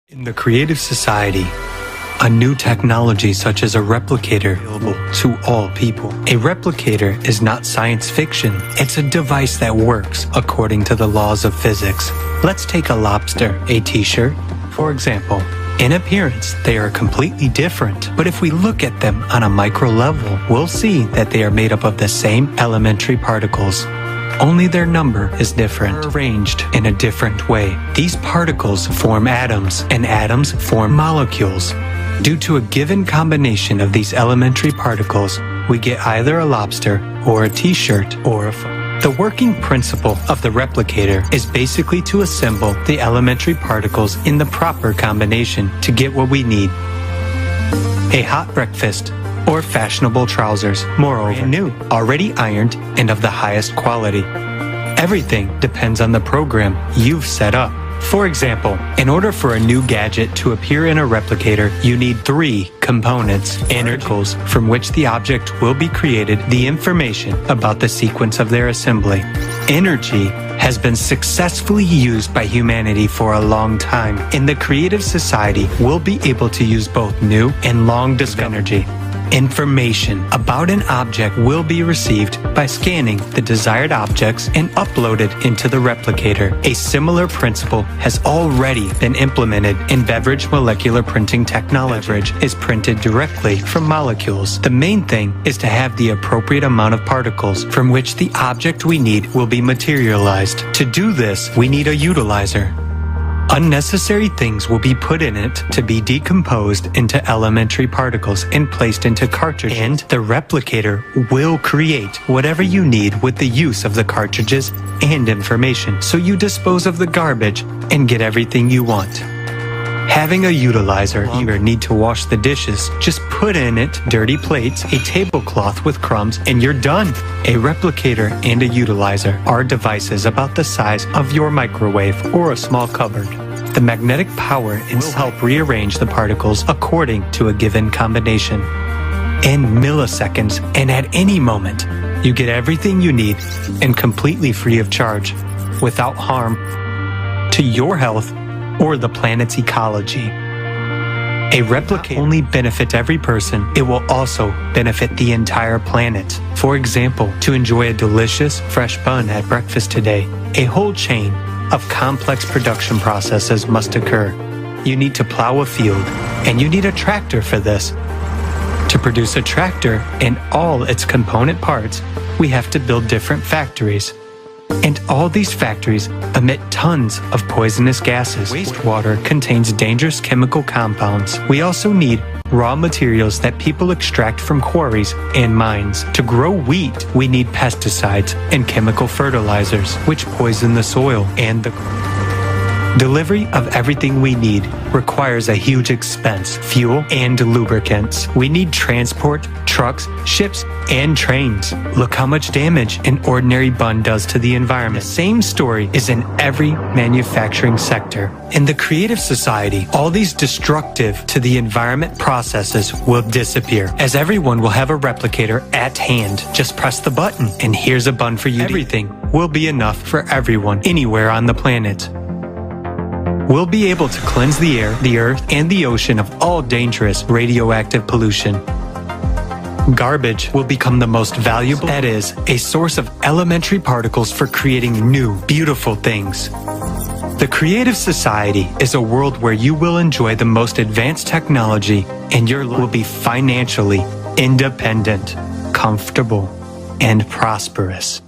In the creative society, a new technology such as a replicator is available to all people. A replicator is not science fiction. It's a device that works according to the laws of physics. Let's take a lobster, a t-shirt, for example. In appearance, they are completely different, but if we look at them on a micro level, we'll see that they are made up of the same elementary particles. Only their number is different, arranged in a different way. These particles form atoms, and atoms form molecules. Due to a given combination of these elementary particles, we get either a lobster, or a t-shirt, or a phone. The working principle of the replicator is basically to assemble the elementary particles in the proper combination to get what we need. A hot breakfast, or fashionable trousers, moreover, new, already ironed, and of the highest quality. Everything depends on the program you've set up. For example, in order for a new gadget to appear in a replicator, you need 3 components, particles from which the object will be created, the information about the sequence of their assembly. Energy has been successfully used by humanity for a long time. In the creative society, we'll be able to use both new and long-distance energy. Information about an object will be received by scanning the desired objects and uploaded into the replicator. A similar principle has already been implemented in beverage molecular printing technology. Beverage is printed directly from molecules. The main thing is to have the appropriate amount of particles from which the object we need will be materialized. To do this, we need a utilizer. Unnecessary things will be put in it to be decomposed into elementary particles and placed into cartridges. And the replicator will create whatever you need with the use of the cartridges and information. So you dispose of the garbage and get everything you want. Having a utilizer, you need to wash the dishes. Just put in it dirty plates, a tablecloth with crumbs, and you're done. A replicator and a utilizer are devices about the size of your microwave or a small cupboard. The magnetic power will help rearrange the particles according to a given combination. In milliseconds and at any moment, you get everything you need and completely free of charge, without harm to your health or the planet's ecology. A replicator only benefits every person, it will also benefit the entire planet. For example, to enjoy a delicious, fresh bun at breakfast today, a whole chain of complex production processes must occur. You need to plow a field, and you need a tractor for this. To produce a tractor and all its component parts, we have to build different factories. And all these factories emit tons of poisonous gases. Wastewater contains dangerous chemical compounds. We also need raw materials that people extract from quarries and mines. To grow wheat, we need pesticides and chemical fertilizers, which poison the soil and the delivery of everything we need requires a huge expense, fuel and lubricants. We need transport, trucks, ships, and trains. Look how much damage an ordinary bun does to the environment. The same story is in every manufacturing sector. In the creative society, all these destructive to the environment processes will disappear, as everyone will have a replicator at hand. Just press the button, and here's a bun for you. Everything will be enough for everyone, anywhere on the planet. We'll be able to cleanse the air, the earth, and the ocean of all dangerous radioactive pollution. Garbage will become the most valuable, that is, a source of elementary particles for creating new, beautiful things. The creative society is a world where you will enjoy the most advanced technology and your life will be financially independent, comfortable, and prosperous.